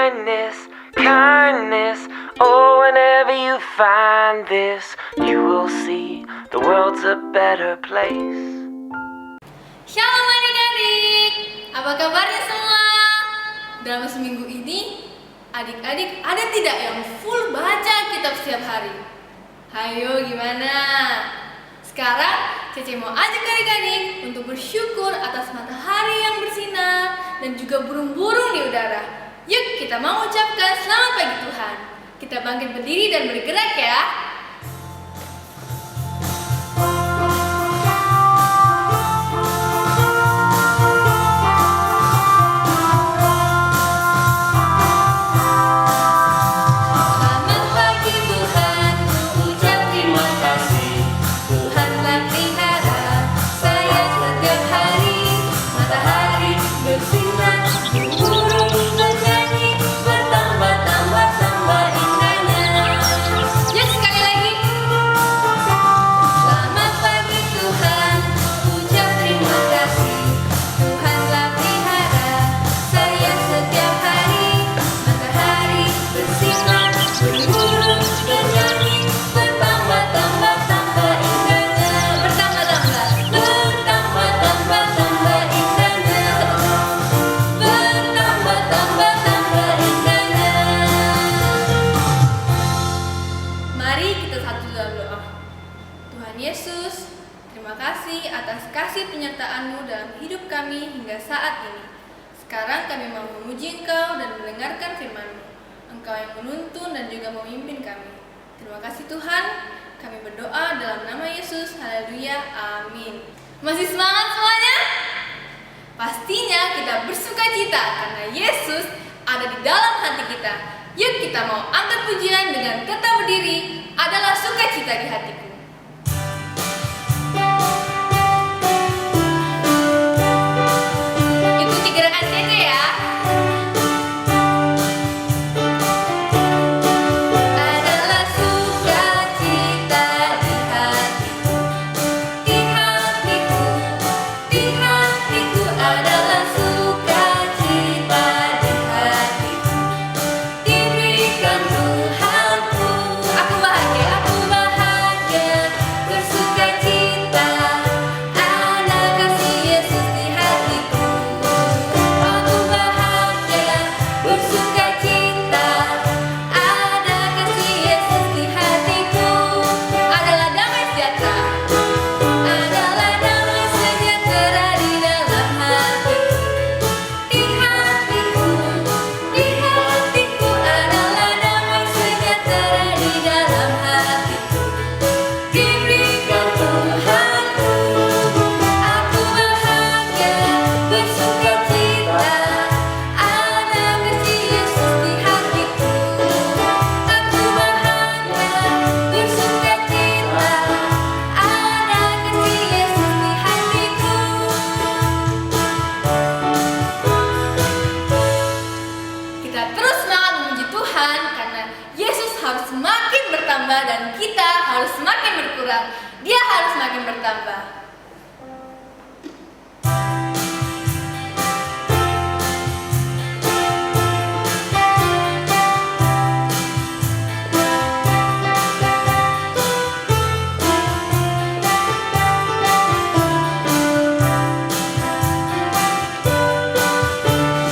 kindness, kindness. Oh, whenever you find this, you will see the world's a better place. Shalom adik-adik, apa kabarnya semua? Dalam seminggu ini, adik-adik ada tidak yang full baca kitab setiap hari? Hayo gimana? Sekarang Cece mau ajak adik-adik untuk bersyukur atas matahari yang bersinar dan juga burung-burung di udara. Yuk kita mau ucapkan selamat pagi Tuhan. Kita bangkit berdiri dan bergerak ya. Tuhan Yesus, terima kasih atas kasih penyertaan-Mu dalam hidup kami hingga saat ini. Sekarang kami mau memuji Engkau dan mendengarkan firman-Mu. Engkau yang menuntun dan juga memimpin kami. Terima kasih Tuhan, kami berdoa dalam nama Yesus. Haleluya, amin. Masih semangat semuanya? Pastinya kita bersuka cita karena Yesus ada di dalam hati kita. Yuk kita mau angkat pujian dengan tetap berdiri. Adalah sukacita di hatiku. Ikuti gerakan Cece ya. Adalah sukacita di hatiku, di hatiku, di hatiku. Adalah sukacita di hatiku, diberikan Tuhanku. Aku bahagia bersukacita. Ada kasih Yesus di hatiku. Aku bahagia bersukacita. Ada kasih Yesus di hatiku. Adalah damai sejahtera. Adalah damai sejahtera di dalam hatiku. Di hatiku, di hatiku. Adalah damai sejahtera di dalam hatiku. Diberikan Tuhanku. Aku bahagia bersukacita. Ada kasih Yesus di hatiku. Aku bahagia bersukacita. Ada kasih Yesus di hatiku. Kita terus semangat memuji Tuhan karena Yesus harus semakin bertambah dan kita harus semakin berkurang. Dia harus semakin bertambah.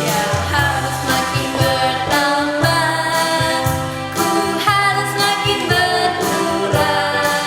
Dia harus makin bertambah, ku harus makin berkurang.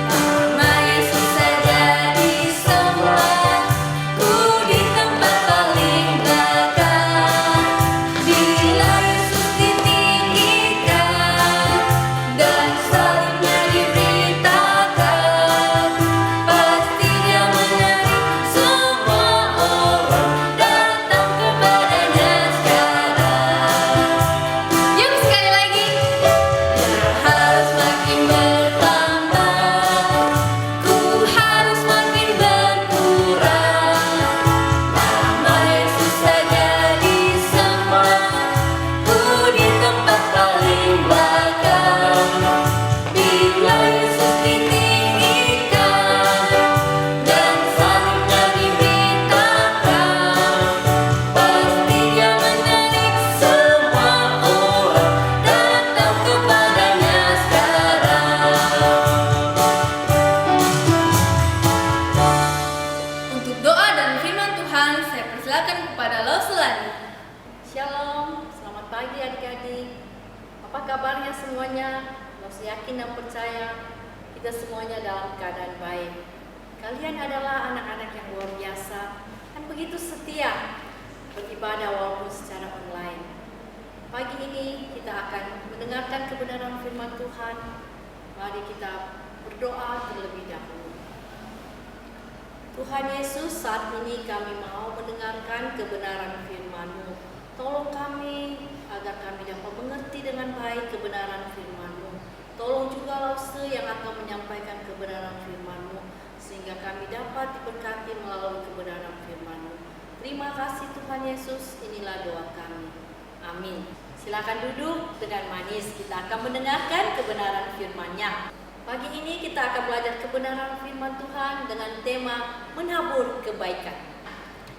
Nama Yesus saja pagi adik-adik. Apa kabarnya semuanya? Masih yakin dan percaya kita semuanya dalam keadaan baik. Kalian adalah anak-anak yang luar biasa dan begitu setia beribadah walaupun secara online. Pagi ini kita akan mendengarkan kebenaran firman Tuhan. Mari kita berdoa terlebih dahulu. Tuhan Yesus, saat ini kami mau mendengarkan kebenaran firman-Mu. Tolong kami agar kami dapat mengerti dengan baik kebenaran firman-Mu. Tolong juga Lause yang akan menyampaikan kebenaran firman-Mu, sehingga kami dapat diberkati melalui kebenaran firman-Mu. Terima kasih Tuhan Yesus, inilah doa kami. Amin. Silakan duduk dengan manis, kita akan mendengarkan kebenaran firman-Nya. Pagi ini kita akan belajar kebenaran firman Tuhan dengan tema menabur kebaikan.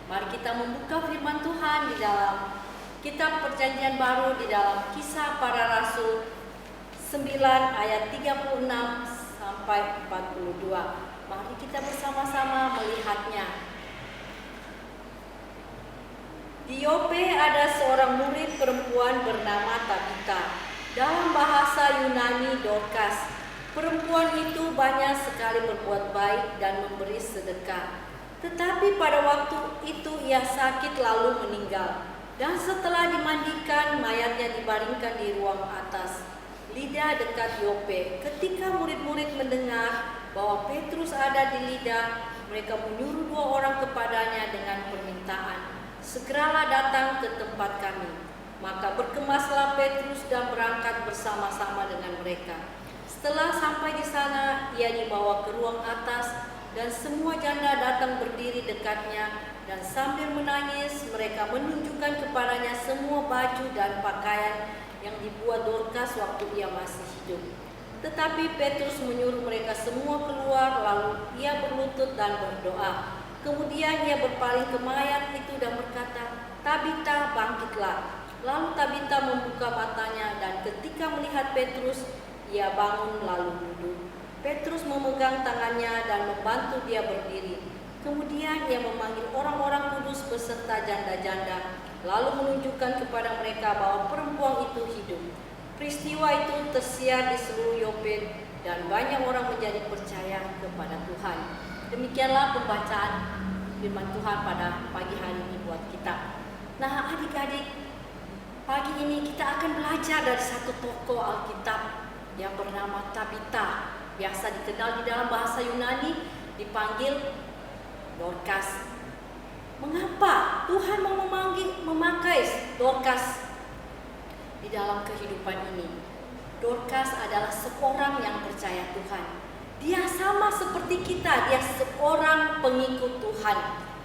Mari kita membuka firman Tuhan di dalam Kitab Perjanjian Baru, di dalam Kisah Para Rasul 9 ayat 36 sampai 42. Mari kita bersama-sama melihatnya. Di Yope ada seorang murid perempuan bernama Tabita. Dalam bahasa Yunani Dorcas. Perempuan itu banyak sekali berbuat baik dan memberi sedekah. Tetapi pada waktu itu ia sakit lalu meninggal. Dan setelah dimandikan, mayatnya dibaringkan di ruang atas, Lida dekat Yope. Ketika murid-murid mendengar bahwa Petrus ada di Lida, mereka menyuruh 2 orang kepadanya dengan permintaan, "Segeralah datang ke tempat kami." Maka berkemaslah Petrus dan berangkat bersama-sama dengan mereka. Setelah sampai di sana, ia dibawa ke ruang atas dan semua janda datang berdiri dekatnya, dan sambil menangis mereka menunjukkan kepadanya semua baju dan pakaian yang dibuat Dorcas waktu ia masih hidup. Tetapi Petrus menyuruh mereka semua keluar, lalu ia berlutut dan berdoa. Kemudian ia berpaling ke mayat itu dan berkata, "Tabita, bangkitlah." Lalu Tabita membuka matanya dan ketika melihat Petrus, ia bangun lalu duduk. Petrus memegang tangannya dan membantu dia berdiri. Kemudian ia memanggil orang-orang kudus beserta janda-janda, lalu menunjukkan kepada mereka bahwa perempuan itu hidup. Peristiwa itu tersiar di seluruh Yope dan banyak orang menjadi percaya kepada Tuhan. Demikianlah pembacaan firman Tuhan pada pagi hari ini buat kita. Nah adik-adik, pagi ini kita akan belajar dari satu tokoh Alkitab yang bernama Tabita, biasa dikenal di dalam bahasa Yunani dipanggil Dorcas. Mengapa Tuhan mau memakai Dorcas di dalam kehidupan ini? Dorcas adalah seorang yang percaya Tuhan. Dia sama seperti kita, dia seorang pengikut Tuhan.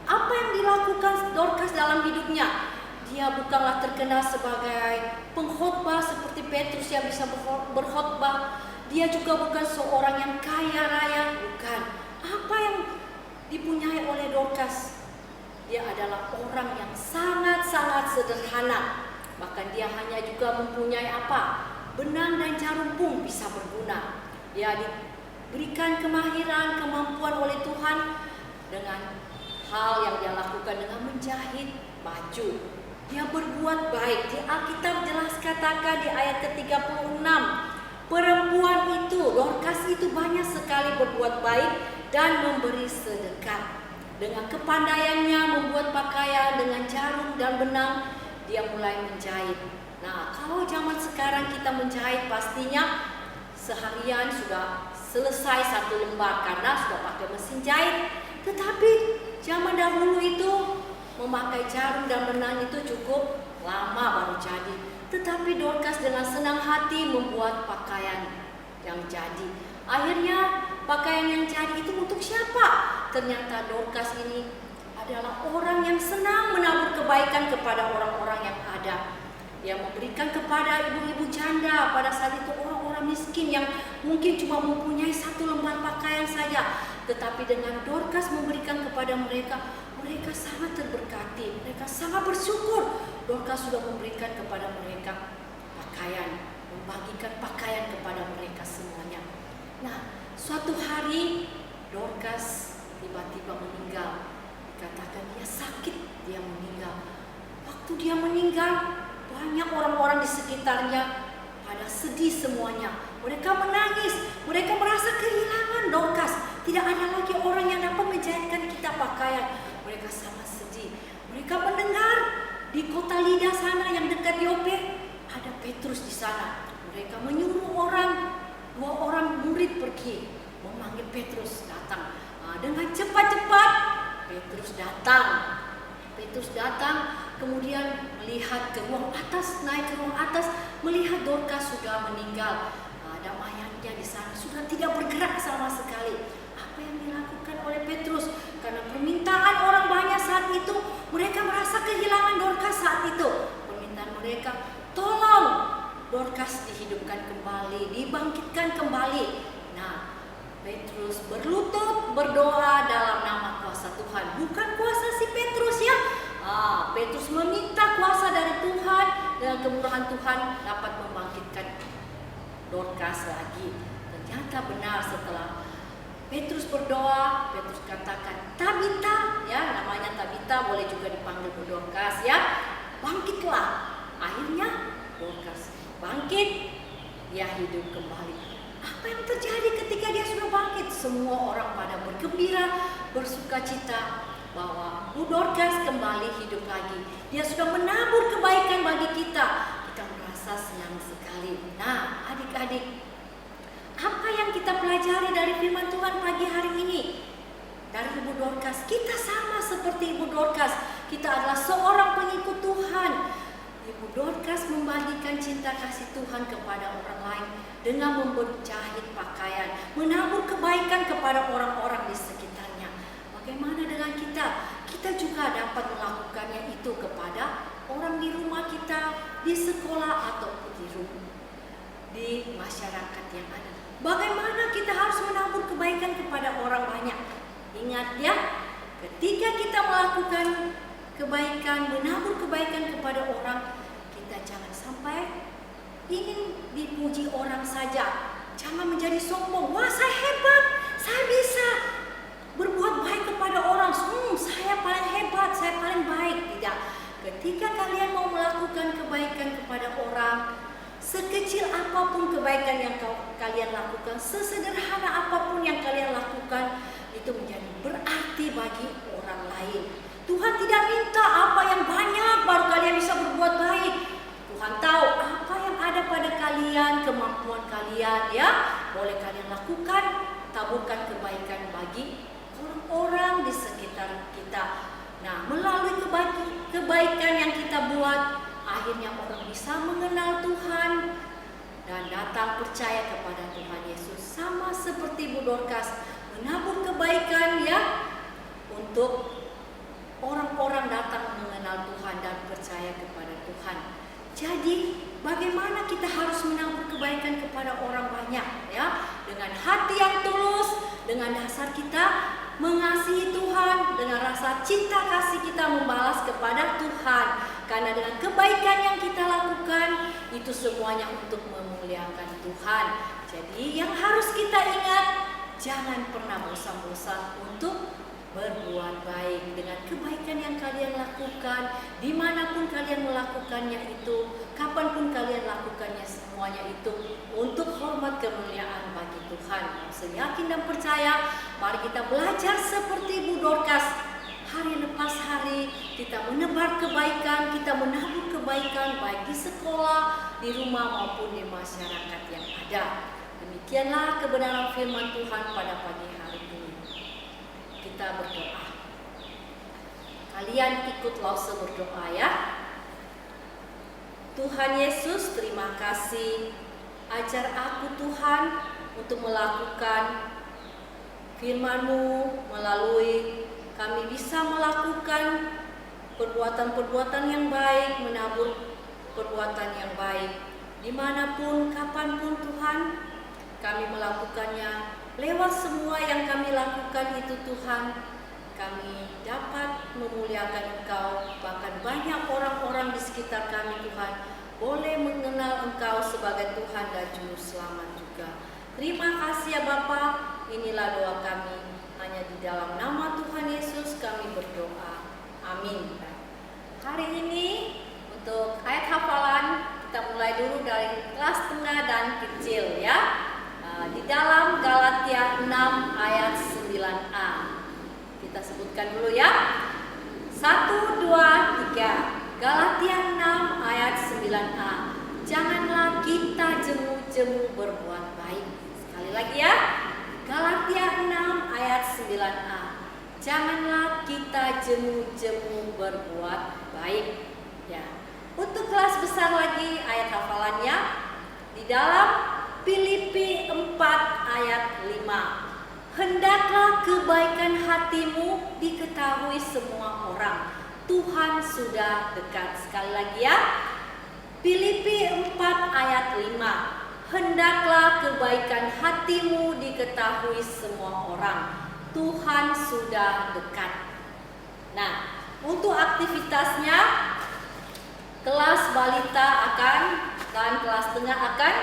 Apa yang dilakukan Dorcas dalam hidupnya? Dia bukanlah terkenal sebagai pengkhotbah seperti Petrus yang bisa berkhotbah. Dia juga bukan seorang yang kaya raya, bukan. Apa yang dipunyai oleh Dorcas? Dia adalah orang yang sangat-sangat sederhana. Bahkan dia hanya juga mempunyai apa? Benang dan jarum pun bisa berguna. Dia diberikan kemahiran, kemampuan oleh Tuhan dengan hal yang dia lakukan dengan menjahit baju. Dia berbuat baik. Di Alkitab jelas katakan di ayat ke-36, perempuan itu, Dorcas itu banyak sekali berbuat baik dan memberi sedekah. Dengan kepandaiannya membuat pakaian dengan jarum dan benang, dia mulai menjahit. Nah, kalau zaman sekarang kita menjahit pastinya seharian sudah selesai 1 lembar karena sudah pakai mesin jahit. Tetapi zaman dahulu itu memakai jarum dan benang itu cukup lama baru jadi. Tetapi Dorcas dengan senang hati membuat pakaian yang jadi. Akhirnya pakaian yang jadi itu untuk siapa? Ternyata Dorcas ini adalah orang yang senang menabur kebaikan kepada orang-orang yang ada. Dia memberikan kepada ibu-ibu janda pada saat itu, orang-orang miskin yang mungkin cuma mempunyai 1 lembar pakaian saja. Tetapi dengan Dorcas memberikan kepada mereka, mereka sangat terberkati, mereka sangat bersyukur. Dorcas sudah memberikan kepada mereka pakaian, membagikan pakaian kepada mereka semuanya. Nah, suatu hari Dorcas tiba-tiba meninggal. Dikatakan dia sakit, dia meninggal. Waktu dia meninggal, banyak orang-orang di sekitarnya pada sedih semuanya. Mereka menangis, mereka merasa kehilangan Dorcas. Tidak ada lagi orang yang dapat menjahitkan kita pakaian. Mereka sangat sedih. Mereka mendengar di kota Lida sana yang dekat Yope ada Petrus di sana. Mereka menyuruh dua orang murid pergi memanggil Petrus datang. Dengan cepat-cepat Petrus datang, kemudian melihat ke ruang atas, naik ke ruang atas, melihat Dorcas sudah meninggal. Ada mayatnya di sana, sudah tidak bergerak sama sekali. Apa yang dilakukan oleh Petrus? Karena permintaan orang banyak saat itu, mereka merasa kehilangan Dorcas saat itu. Permintaan mereka, tolong Dorcas dihidupkan kembali, dibangkitkan kembali. Nah, Petrus berlutut berdoa dalam nama kuasa Tuhan, bukan kuasa si Petrus ya. Petrus meminta kuasa dari Tuhan, dengan kemurahan Tuhan dapat membangkitkan Dorcas lagi. Ternyata benar, setelah Petrus berdoa, Petrus katakan, Tabita, ya namanya Tabita, boleh juga dipanggil Dorcas ya, bangkitlah. Akhirnya Dorcas bangkit, dia hidup kembali. Apa yang terjadi ketika dia sudah bangkit? Semua orang pada bergembira, bersukacita bahwa Bu Dorcas kembali hidup lagi. Dia sudah menabur kebaikan bagi kita. Kita merasa senang sekali. Nah, adik-adik, apa yang kita pelajari dari firman Tuhan pagi hari ini? Dari Ibu Dorcas, kita sama seperti Ibu Dorcas. Kita adalah seorang pengikut Tuhan. Ibu Dorcas membagikan cinta kasih Tuhan kepada orang lain dengan menjahit pakaian, menabur kebaikan kepada orang-orang di sekitarnya. Bagaimana dengan kita? Kita juga dapat melakukannya itu kepada orang di rumah kita, di sekolah ataupun di masyarakat yang ada. Bagaimana kita harus menabur kebaikan kepada orang banyak? Ingat ya, ketika kita melakukan kebaikan, menabur kebaikan kepada orang, kita jangan sampai ingin dipuji orang saja. Jangan menjadi sombong. Wah, saya hebat, saya bisa berbuat baik kepada orang. Saya paling hebat, saya paling baik. Tidak. Ketika kalian mau melakukan kebaikan kepada orang, sekecil apapun kebaikan yang kalian lakukan, sesederhana apapun yang kalian lakukan, itu menjadi berarti bagi orang lain. Tuhan tidak minta apa yang banyak baru kalian bisa berbuat baik. Tuhan tahu apa yang ada pada kalian, kemampuan kalian ya, boleh kalian lakukan, taburkan kebaikan bagi orang-orang di sekitar kita. Nah, melalui kebaikan yang kita buat, akhirnya orang bisa mengenal Tuhan dan datang percaya kepada Tuhan Yesus. Sama seperti Bu Dorcas, menabur kebaikan ya, untuk orang-orang datang mengenal Tuhan dan percaya kepada Tuhan. Jadi, bagaimana kita harus menabur kebaikan kepada orang banyak ya? Dengan hati yang tulus, dengan dasar kita mengasihi Tuhan, dengan rasa cinta kasih kita membalas kepada Tuhan. Karena dengan kebaikan yang kita lakukan, itu semuanya untuk memuliakan Tuhan. Jadi yang harus kita ingat, jangan pernah bosan-bosan untuk berbuat baik. Dengan kebaikan yang kalian lakukan, dimanapun kalian melakukannya itu, kapanpun kalian lakukannya, semuanya itu untuk hormat kemuliaan bagi Tuhan. Seyakin dan percaya, mari kita belajar seperti Bu Dorcas. Hari lepas hari kita menebar kebaikan, kita menabur kebaikan baik di sekolah, di rumah maupun di masyarakat yang ada. Demikianlah kebenaran firman Tuhan pada pagi hari ini. Kita berdoa. Kalian ikut Lause berdoa ya. Tuhan Yesus, terima kasih. Ajar aku Tuhan untuk melakukan firman-Mu, melalui kami bisa melakukan perbuatan-perbuatan yang baik, menabur perbuatan yang baik. Dimanapun, kapanpun Tuhan, kami melakukannya. Lewat semua yang kami lakukan itu Tuhan, kami dapat memuliakan Engkau. Bahkan banyak orang-orang di sekitar kami Tuhan boleh mengenal Engkau sebagai Tuhan dan Juru Selamat juga. Terima kasih ya Bapa. Inilah doa kami. Hanya di dalam nama Tuhan Yesus kami berdoa. Amin. Hari ini untuk ayat hafalan dulu ya. 1, 2, 3. Galatia 6 ayat 9a. Janganlah kita jemu-jemu berbuat baik. Sekali lagi ya. Galatia 6 ayat 9a. Janganlah kita jemu-jemu berbuat baik. Ya. Untuk kelas besar lagi ayat hafalannya di dalam Filipi 4 ayat 5. Hendaklah kebaikan hatimu diketahui semua orang. Tuhan sudah dekat. Sekali lagi ya. Filipi 4 ayat 5. Hendaklah kebaikan hatimu diketahui semua orang. Tuhan sudah dekat. Nah, untuk aktivitasnya kelas balita dan kelas tengah akan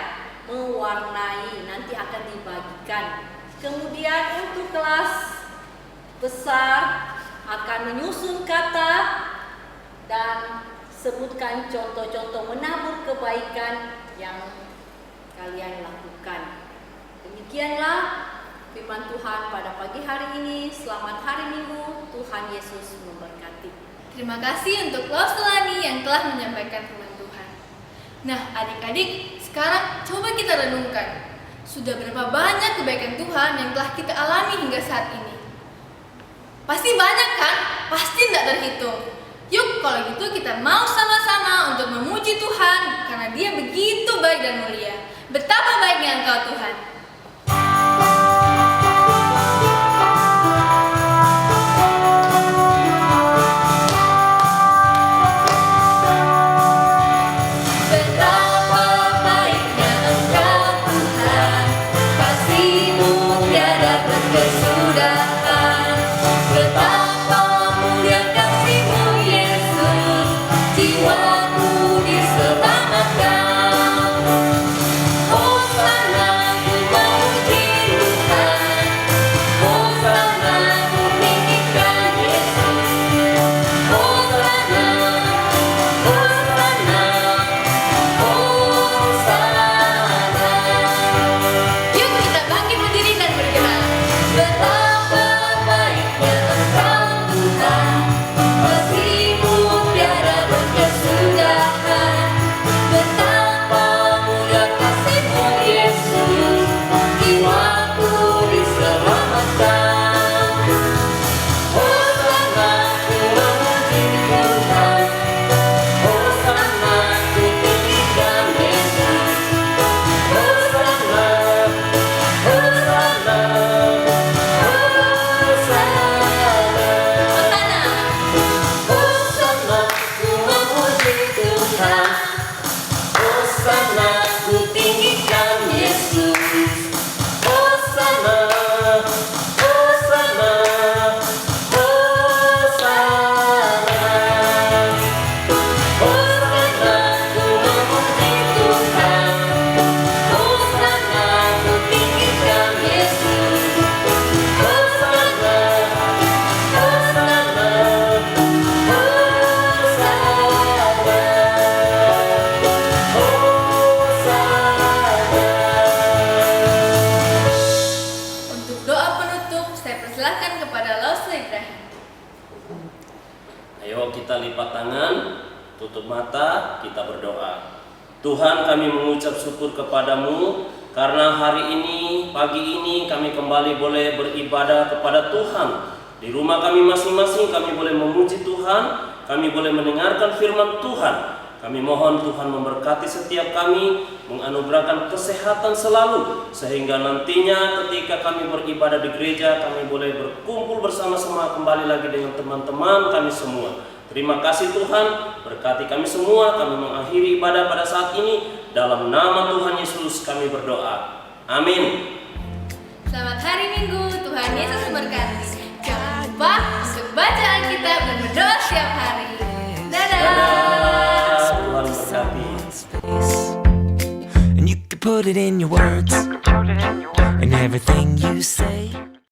mewarnai, nanti akan dibagikan. Kemudian untuk kelas besar akan menyusun kata dan sebutkan contoh-contoh menabur kebaikan yang kalian lakukan. Demikianlah firman Tuhan pada pagi hari ini. Selamat hari Minggu. Tuhan Yesus memberkati. Terima kasih untuk Lauselani yang telah menyampaikan firman Tuhan. Nah, adik-adik, sekarang coba kita renungkan. Sudah berapa banyak kebaikan Tuhan yang telah kita alami hingga saat ini? Pasti banyak kan? Pasti tidak terhitung. Yuk, kalau gitu kita mau sama-sama untuk memuji Tuhan karena Dia begitu baik dan mulia. Betapa baiknya Engkau Tuhan. Ayo kita lipat tangan, tutup mata, kita berdoa. Tuhan, kami mengucap syukur kepadamu karena hari ini, pagi ini kami kembali boleh beribadah kepada Tuhan. Di rumah kami masing-masing kami boleh memuji Tuhan, kami boleh mendengarkan firman Tuhan. Kami mohon Tuhan memberkati setiap kami, menganugerahkan kesehatan selalu, sehingga nantinya ketika kami beribadah di gereja, kami boleh berkumpul bersama-sama kembali lagi dengan teman-teman kami semua. Terima kasih Tuhan, berkati kami semua. Kami mengakhiri ibadah pada saat ini. Dalam nama Tuhan Yesus kami berdoa. Amin. Selamat hari Minggu, Tuhan Yesus memberkati. Jangan lupa untuk baca Alkitab dan berdoa setiap hari. Dadah. Tuhan memberkati. And you can put it in your words and everything you say.